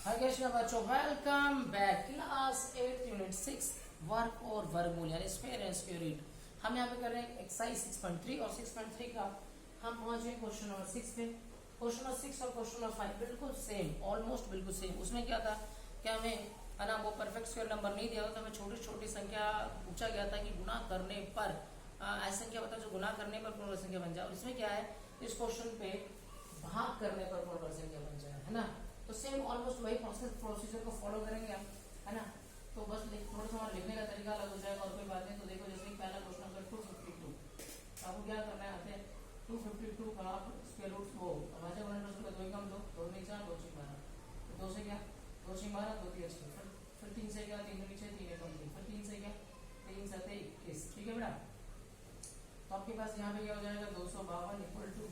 हाय कृष्णा बच्चों, welcome back class 8 unit 6 work और वर्गमूल यानी स्क्वायर एंड स्क्वायर रूट। हम यहाँ पे कर रहे हैं एक्सरसाइज 6.3 और 6.3 का हम पहुंच गए क्वेश्चन नंबर 6 पे। क्वेश्चन नंबर 6 और क्वेश्चन नंबर 5 बिल्कुल सेम, ऑलमोस्ट बिल्कुल सेम। उसमें क्या था कि हमें है ना वो परफेक्ट स्क्वायर नंबर नहीं दिया था, हमें छोटी छोटी संख्या पूछा गया था कि गुना करने पर ऐसी संख्या बता जो गुना करने पर पूर्ण वर्ग संख्या बन जाए। और इसमें क्या है, इस क्वेश्चन पे भाग करने पर पूर्ण वर्ग संख्या बन जाए, है ना। तो सेम ऑलमोस्ट वही प्रोसीजर को फॉलो करेंगे हम, है ना। तो बस थोड़ा सा हमारा लिखने का तरीका अलग हो जाएगा और कोई बात नहीं। तो देखो जैसे पहला क्वेश्चन नंबर 252, आपको क्या करना है, आते हैं 252 का आप स्क्वायर रूट वो भाज्य गुणन का 2 कम 2 2 नहीं 4 2 6 12, तो 2 से क्या 2 6 12 2 3 6, फिर 3 से क्या 3 नीचे 3 कम 3, फिर 3 से क्या 3 7 21। ठीक है बेटा। तो आपके पास यहाँ पे क्या हो जाएगा 252 इक्वल टू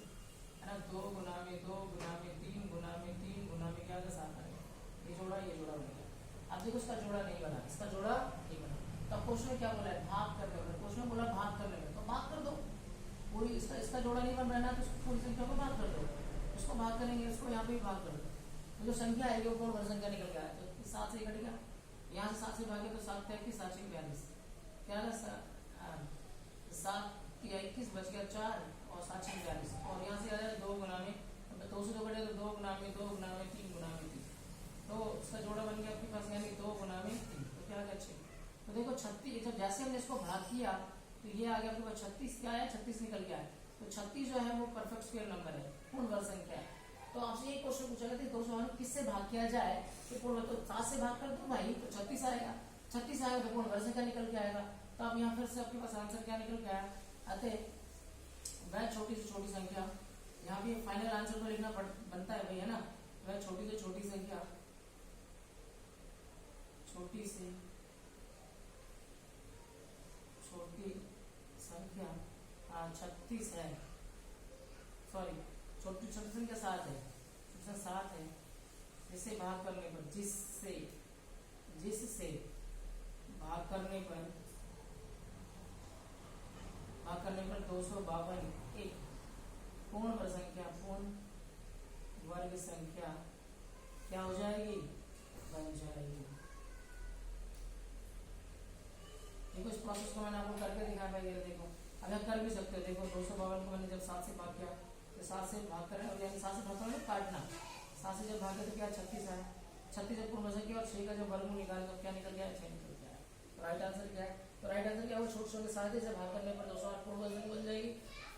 है ना 2 गुना में 2 गुना में 3 गुना में 3 गुना में क्या 7 आएगा। ये जोड़ा बन गया। अब देखो इसका जोड़ा नहीं बना, इसका जोड़ा नहीं बना। तो क्वेश्चन में क्या बोला है, भाग करने में। क्वेश्चन में बोला भाग करने में, तो भाग कर दो। पूरी इसका जोड़ा नहीं बन रहा है तो पूरी संख्या को भाग कर दो। इसको भाग करेंगे, इसको यहाँ पे भी भाग कर दो। तो जो संख्या आएगी वो पूर्ण वर्ग संख्या निकल के आया। तो 7 से कट गया, यहाँ से 7 से भागे तो 7 का 21 7 42 क्या है 7 या 21 बच गया 4 और 7 42। और यहाँ से आ जाए 2 गुना में 2 से 2 कटे तो 2 गुना में 2 गुना में 3 गुना में 3, तो इसका जोड़ा बन गया आपके पास यानी 2 गुना में 3, तो क्या आ गया 6। तो देखो 36, जब जैसे हमने इसको भाग किया तो ये आ गया आपके पास 36 क्या है 36 निकल गया है। तो 36 जो है वो परफेक्ट स्क्वायर नंबर है, पूर्ण वर्ग संख्या है। तो आपसे ये क्वेश्चन पूछा गया 200 किससे भाग किया जाए तो पूर्ण, तो 7 से भाग कर दो भाई तो 36 आएगा। 36 आएगा तो पूर्ण वर्ग संख्या निकल के आएगा। तो अब यहाँ फिर से आपके पास आंसर क्या निकल के आया, अतः वह छोटी से छोटी संख्या, यहाँ भी फाइनल आंसर तो लिखना बनता है भाई, है ना। वह छोटी से छोटी संख्या, छोटी से छोटी संख्या 36 है, सॉरी छोटी छोटी संख्या 7 है, 7 है। जिससे भाग करने पर जिससे भाग करने पर 252 एक पूर्ण वर्ग संख्या क्या हो जाएगी, बन जाएगी। देखो इस प्रोसेस को मैंने आपको करके दिखाया भाई, ये देखो अगर कर भी सकते हो। देखो 252 को मैंने जब 7 से भाग किया तो 7 से भाग करें और यानी 7 से भाग करें काटना, 7 से जब भागे तो क्या 36 आया। 36 जब पूर्ण वर्ग संख्या और 6 का जब वर्गमूल निकाले तो क्या निकल गया 6 निकल गया। तो राइट आंसर क्या है, तो राइट आंसर क्या है, छोटे छोटे 7 से भाग करने पर 208 पूर्ण वर्ग संख्या बन जाएगी।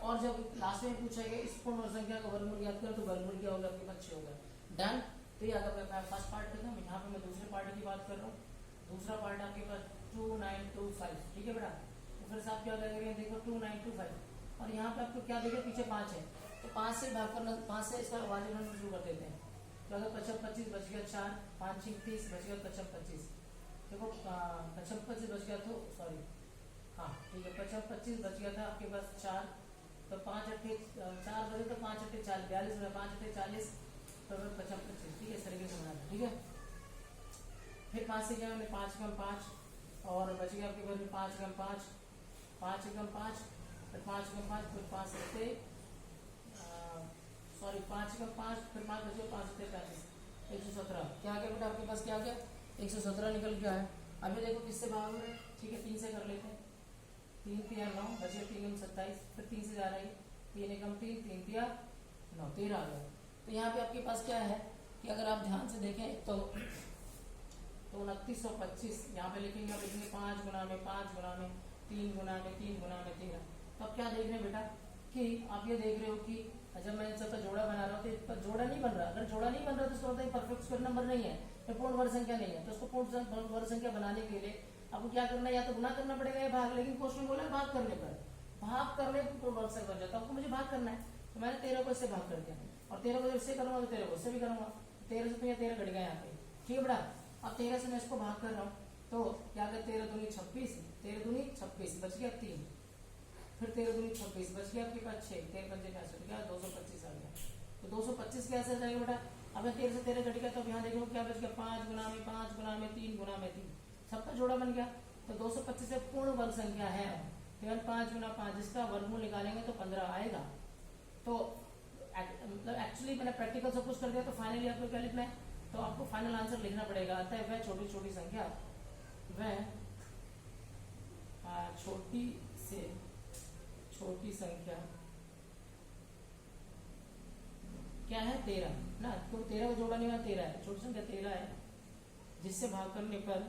और जब लास्ट में पूछा गया इस पूर्ण वर्ग संख्या का वर्गमूल ज्ञात करो तो वर्गमूल क्या होगा आपके पास 6 होगा। डन। तो ये अगर मैं फर्स्ट पार्ट करता हूँ, यहाँ पे मैं दूसरे पार्ट की बात कर रहा हूँ। दूसरा पार्ट आपके पास 2925, ठीक है बेटा। तो फिर से आप क्या करेंगे, देखो 2925 और यहाँ पे आपको क्या देखे पीछे 5 है, तो 5 से भाग करना, 5 से इसका भाज्य गुणन शुरू कर देते हैं। तो अगर 25 25 बच गया 4, 5 6 30 बच गया 25 25। देखो 25 25 बच गया तो सॉरी हाँ ठीक है 25 25 बच गया था आपके पास 4, तो 5 8 4 बजे तो 5 8 40 42 में 5 8 40 तो 25 25, ठीक है। इस तरीके से बनाना, ठीक है। फिर 5 से क्या मैंने 5 कम 5 और बच गया आपके पास 5 कम 5 5 कम 5 फिर 5 कम 5 फिर 5 से सॉरी 5 कम 5 फिर 5 बचे 5 से 35 117 क्या आ गया बेटा आपके पास, क्या आ गया 117 निकल गया है। अभी देखो किससे भाग रहे हैं, ठीक है 3 से कर लेते हैं। 3 3 9 बचे 3 27, फिर 3 से जा रहा है 3 एकम 3 3 3 9 13 आ गया। तो यहाँ पे आपके पास क्या है कि अगर आप ध्यान से देखें तो 2925 यहाँ पे लिखेंगे, आप लिखेंगे 5 गुना में 5 गुना में 3 गुना में 3 गुना में 13। तो अब क्या देख रहे हैं बेटा कि आप ये देख रहे हो कि जब मैं इन सबका जोड़ा बना रहा हूँ तो इसका जोड़ा नहीं बन रहा। अगर जोड़ा नहीं बन रहा तो इसका मतलब परफेक्ट स्क्वायर नंबर नहीं है, तो पूर्ण वर्ग संख्या नहीं है। तो उसको पूर्ण वर्ग संख्या बनाने के लिए आपको क्या करना है, या तो गुना करना पड़ेगा या भाग। लेकिन क्वेश्चन बोला भाग करने पर पूर्ण वर्ग संख्या बन जाता है। आपको मुझे भाग करना है तो मैंने 13 को इससे भाग कर दिया और 13 को इससे करूंगा तो 13 को इससे भी करूंगा। 13 से तो 13 घट गया यहाँ पे, ठीक है बेटा। अब 13 से मैं इसको भाग कर रहा हूँ तो क्या कर 13 दूनी 26, 13 दूनी 26 बच गया 3, फिर 13 दूनी 26 बच गया आपके पास 6, 13 पंजे 65 गया 225 आ गया। तो 225 कैसे आ जाएगा बेटा, अब 13 से 13 घट गया तो यहाँ देखो क्या बच गया 5 गुना में 5 गुना में 3 गुना में 3, सबका जोड़ा बन गया। तो 225 से पूर्ण वर्ग संख्या है, केवल 5 गुना 5 जिसका वर्गमूल निकालेंगे तो 15 आएगा। तो मतलब एक्चुअली मैंने प्रैक्टिकल सब कुछ कर दिया। तो फाइनली आपको क्या लिखना है तो आपको फाइनल आंसर लिखना पड़ेगा। अतः वह छोटी छोटी संख्या, वह छोटी से छोटी संख्या क्या है 13 ना, तो 13 को जोड़ा नहीं हुआ 13 है, छोटी संख्या 13 है, जिससे भाग करने पर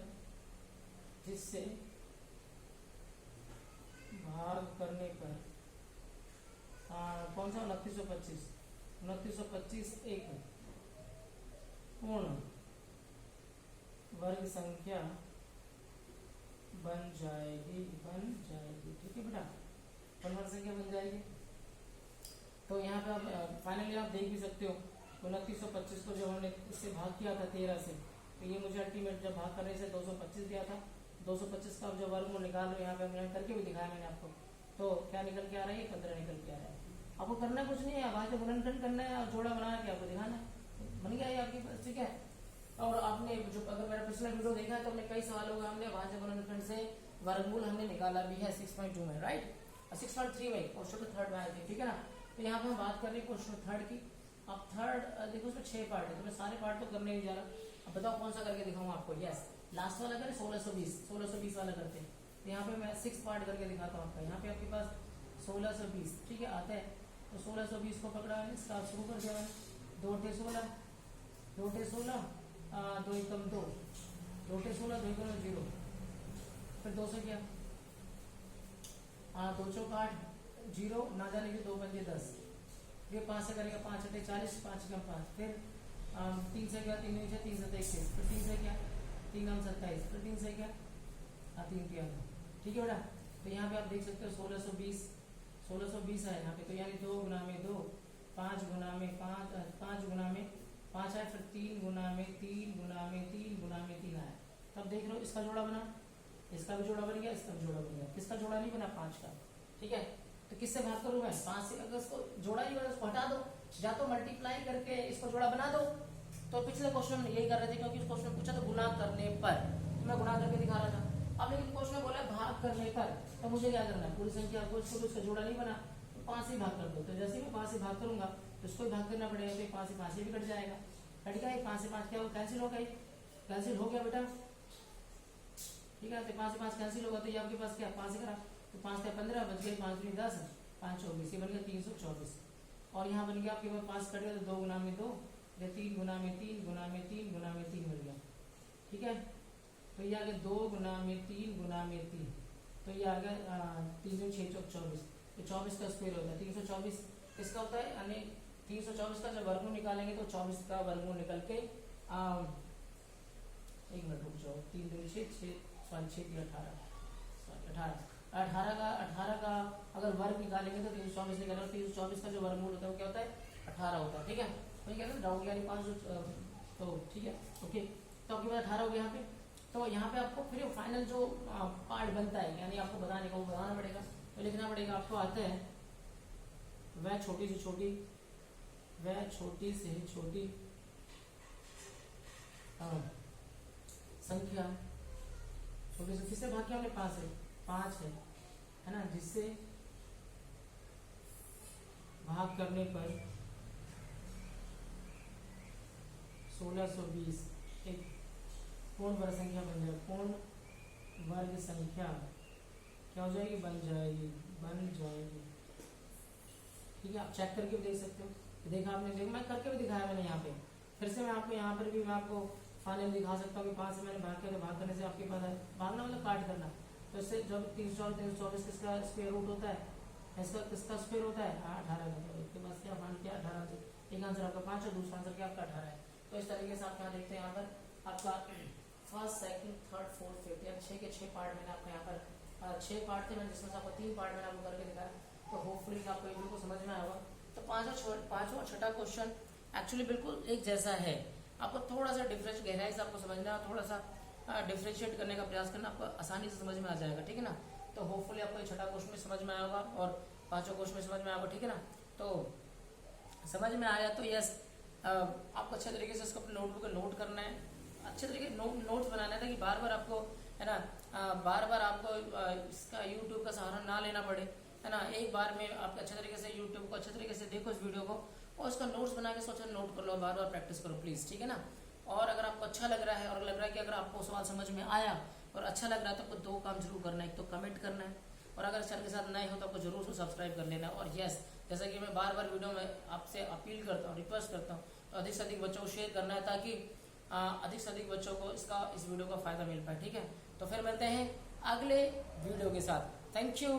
कौन सा 2925 एक पूर्ण वर्ग संख्या बन जाएगी। ठीक है बेटा, पूर्ण वर्ग संख्या बन जाएगी। तो यहाँ पे आप फाइनली आप देख भी सकते हो 2925 को जब हमने इससे भाग किया था 13 से, तो ये मुझे अल्टीमेट जब भाग करने से 225 दिया था। 225 का अब जब वर्गमूल निकाल रहे हो, यहाँ पे हमने करके भी दिखाया मैंने आपको, तो क्या निकल के आ रहा है 15 निकल के आ रहा है। आपको करना कुछ नहीं है, वहां से गुणनखंड करना है और जोड़ा बना के आपको दिखाना है, बन गया ये आपके पास। ठीक है, और आपने जो अगर मेरा पिछला वीडियो देखा है तो हमने कई सवाल होगा, हमने वहां से गुणनखंड से वर्गमूल हमने निकाला भी है 6.2 में, राइट, 6.3 में क्वेश्चन तो थर्ड में आए थे। ठीक है ना, तो यहाँ पे हम बात कर रहे हैं क्वेश्चन थर्ड की। अब थर्ड देखो उसमें 6 पार्ट है, तो मैं सारे पार्ट तो करने नहीं जा रहा। अब बताओ कौन सा करके दिखाऊंगा आपको। यस, लास्ट वाला करें 1620 वाला करते हैं। तो यहाँ पे मैं 6 पार्ट करके दिखाता हूँ आपका। यहाँ पे आपके पास 1620 ठीक है आता है, तो 1620 को पकड़ा मैंने, स्टार्ट शुरू कर दिया मैंने। 2 टे 16, 2 टे 16, 2 एकम 2, 2 टे 16, 2 एकम 0, फिर 2 से क्या 2 चौक 8, 0 ना जाने की 2 पंजे 10, फिर 5 से करेगा 5 अटे 40, 5 कम 5, फिर 3 से क्या 3 नीचे 3 से 21, फिर 3 से क्या 3 हम 27, फिर 3 से क्या 3 3। ठीक है बेटा, तो यहाँ पे आप देख सकते हो 1620 है यहाँ पे, तो यानी 2 गुना में 2, 5 गुना में 5, 5 गुना में 5 है, फिर 3 गुना में 3 गुना में 3 गुना में 3 आया। तब देख लो इसका जोड़ा बना, इसका भी जोड़ा बन गया, इसका भी जोड़ा बन गया, किसका जोड़ा नहीं बना 5 का। ठीक है, तो किससे भाग करूँ मैं 5 से, अगर इसको जोड़ा नहीं बना उसको हटा दो, या तो मल्टीप्लाई करके इसको जोड़ा बना दो। तो पिछले क्वेश्चन में यही कर रहे थे, क्योंकि इस क्वेश्चन में पूछा था गुणा करने पर, तो मैं गुणा करके दिखा रहा था। अब लेकिन क्वेश्चन में बोला भाग करने पर, तो मुझे क्या करना है, पूरी संख्या को इसको उसका जोड़ा नहीं बना तो 5 से भाग कर दो। तो जैसे मैं 5 से भाग करूंगा तो इसको भी भाग करना पड़ेगा, तो 5 से 5 भी कट जाएगा, कट गया 5 से 5 क्या हो कैंसिल हो गई, कैंसिल हो गया बेटा। ठीक है, तो 5 से 5 कैंसिल होगा, तो ये आपके पास क्या 5 से करा तो 5 से 15 बच गए, 5 दूनी 10, 5 24, ये बन गया 324। और यहाँ बन गया आपके पास 5 कट गया तो 2 गुना में 2, 3 गुना में 3 गुना में 3 गुना में 3 मिल गया। ठीक है, तो ये आ गया 2 गुना में 3 गुना में 3, तो ये आ गया 3 6 24, तो 24 का स्क्वायर होता है 324। इसका होता है यानी 324 का जब वर्गमूल निकालेंगे तो 24 का वर्गमूल निकल के 1 मिनट रुक जाओ, 3 2 6 6 18 का अगर वर्ग निकालेंगे तो 324 निकालेंगे, 324 का जो वर्गमूल होता है वो क्या होता है 18 होता है। ठीक है, तो ये कहते हैं डाउट यानी 5, तो ठीक है ओके, तो आपके पास 18 हो गया यहाँ पे। तो यहाँ पे आपको फिर फाइनल जो पार्ट बनता है, यानी आपको बताने का वो बताना पड़ेगा, तो लिखना पड़ेगा आपको आता है वह छोटी से छोटी संख्या, छोटी से किससे भाग किया हमने 5 है ना, जिससे भाग करने पर 1620 एक पूर्ण वर्ग संख्या बन जाएगी, पूर्ण वर्ग संख्या क्या हो जाएगी बन जाएगी। ठीक है, आप चेक करके भी देख सकते हो, देखा आपने, देखो मैं करके भी दिखाया मैंने यहाँ पे, फिर से मैं आपको यहाँ पर भी मैं आपको फाइनल दिखा सकता हूँ कि 5 से मैंने भाग किया, तो भाग करने से आपके पास है भागना मतलब काट करना, तो इससे जब 324 किसका स्क्वायर रूट होता है, इसका किसका स्क्वायर होता है 18 का, तो इसके पास क्या मान किया 18 से, एक आंसर आपका 5 और दूसरा आंसर क्या आपका 18 है। तो इस तरीके से आप यहाँ देखते हैं, यहाँ पर आपका first second third fourth fifth यानी 6 के 6 पार्ट मैंने आपको यहाँ पर 6 पार्ट थे, मैंने जिसमें से आपको 3 पार्ट मैंने आपको करके दिखाया, तो होपफुली आपको ये बिल्कुल समझ में आया होगा। तो पांचवा छठा क्वेश्चन एक्चुअली बिल्कुल एक जैसा है, आपको थोड़ा सा डिफरेंस गहराई से आपको समझना है, थोड़ा सा डिफ्रेंशिएट करने का प्रयास करना, आपको आसानी से समझ में आ जाएगा। ठीक है ना, तो होपफुली आपको छठा क्वेश्चन में समझ में आया होगा और पांचवा क्वेश्चन में समझ में आया होगा। ठीक है ना, तो समझ में आया तो यस, आपको अच्छे तरीके से इसको अपने नोटबुक में नोट करना है, अच्छे तरीके नोट्स बनाना है, कि बार बार आपको है ना बार आपको इसका यूट्यूब का सहारा ना लेना पड़े, है ना। एक बार में आप अच्छे तरीके से यूट्यूब को अच्छे तरीके से देखो इस वीडियो को, और उसका नोट्स बना के सोचो नोट कर लो, बार बार प्रैक्टिस करो प्लीज। ठीक है ना, और अगर आपको अच्छा लग रहा है और लग रहा है कि अगर आपको सवाल समझ में आया और अच्छा लग रहा है तो आपको 2 काम जरूर करना है। एक तो कमेंट करना है, और अगर चैनल के साथ नए हो तो आपको जरूर से सब्सक्राइब कर लेना है। और यस, जैसा कि मैं बार बार वीडियो में आपसे अपील करता हूँ, रिक्वेस्ट करता हूँ, तो अधिक से अधिक बच्चों को शेयर करना है ताकि अधिक से अधिक बच्चों को इस वीडियो का फ़ायदा मिल पाए। ठीक है, तो फिर मिलते हैं अगले वीडियो के साथ। Thank you.